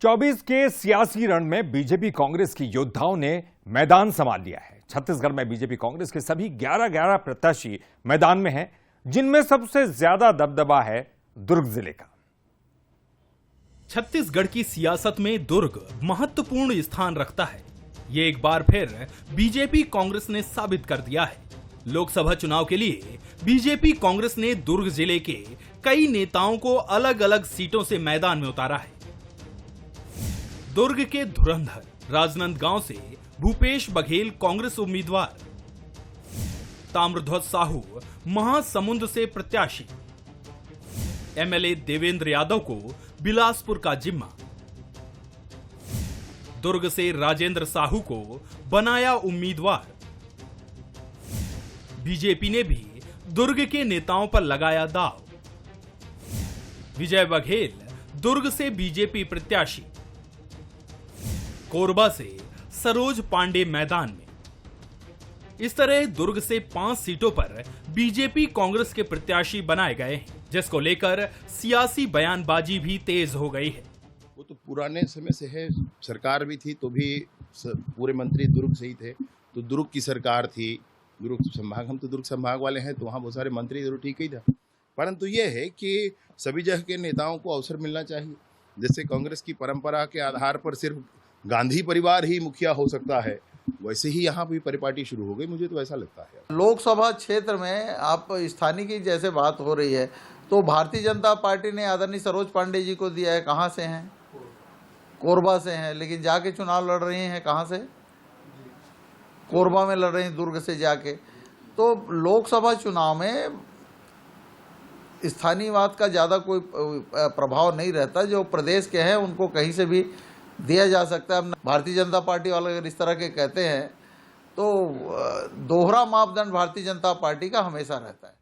24 के सियासी रण में बीजेपी कांग्रेस की योद्धाओं ने मैदान संभाल लिया है। छत्तीसगढ़ में बीजेपी कांग्रेस के सभी 11 प्रत्याशी मैदान में हैं, जिनमें सबसे ज्यादा दबदबा है दुर्ग जिले का। छत्तीसगढ़ की सियासत में दुर्ग महत्वपूर्ण स्थान रखता है। ये एक बार फिर बीजेपी कांग्रेस ने साबित कर दिया है। लोकसभा चुनाव के लिए बीजेपी कांग्रेस ने दुर्ग जिले के कई नेताओं को अलग अलग सीटों से मैदान में उतारा है। दुर्ग के धुरंधर राजनांदगांव से भूपेश बघेल कांग्रेस उम्मीदवार, ताम्रध्वज साहू महासमुंद से प्रत्याशी, एमएलए देवेंद्र यादव को बिलासपुर का जिम्मा, दुर्ग से राजेंद्र साहू को बनाया उम्मीदवार। बीजेपी ने भी दुर्ग के नेताओं पर लगाया दाव। विजय बघेल दुर्ग से बीजेपी प्रत्याशी, कोरबा से सरोज पांडे मैदान में। इस तरह दुर्ग से 5 सीटों पर बीजेपी कांग्रेस के प्रत्याशी बनाए गए हैं, जिसको लेकर सियासी बयानबाजी भी तेज हो गई है। वो तो पुराने समय से है, सरकार भी थी तो भी पूरे मंत्री दुर्ग से ही थे, तो दुर्ग की सरकार थी, दुर्ग संभाग, हम तो दुर्ग संभाग वाले हैं, तो वहाँ बहुत सारे मंत्री जरूर ठीक ही था। परंतु ये है कि सभी जगह के नेताओं को अवसर मिलना चाहिए। जैसे कांग्रेस की परंपरा के आधार पर सिर्फ गांधी परिवार ही मुखिया हो सकता है, वैसे ही यहाँ भी परिपाटी शुरू हो गई, मुझे तो ऐसा लगता है। लोकसभा क्षेत्र में आप स्थानीय की जैसे बात हो रही है, तो भारतीय जनता पार्टी ने आदरणीय सरोज पांडे जी को दिया है। कहाँ से हैं? कोरबा से हैं, लेकिन जाके चुनाव लड़ रही हैं कहाँ से? कोरबा में लड़ रही हैं, दुर्ग से जाके। तो लोकसभा चुनाव में स्थानीयवाद का ज़्यादा कोई प्रभाव नहीं रहता। जो प्रदेश के हैं उनको कहीं से भी दिया जा सकता है। भारतीय जनता पार्टी वाले अगर इस तरह के कहते हैं तो दोहरा मापदंड भारतीय जनता पार्टी का हमेशा रहता है।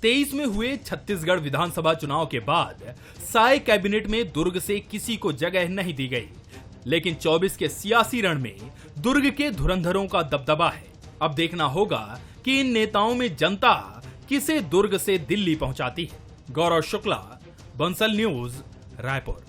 23 में हुए छत्तीसगढ़ विधानसभा चुनाव के बाद साय कैबिनेट में दुर्ग से किसी को जगह नहीं दी गई, लेकिन 24 के सियासी रण में दुर्ग के धुरंधरों का दबदबा है। अब देखना होगा कि इन नेताओं में जनता किसे दुर्ग से दिल्ली पहुंचाती है। गौरव शुक्ला, बंसल न्यूज, रायपुर।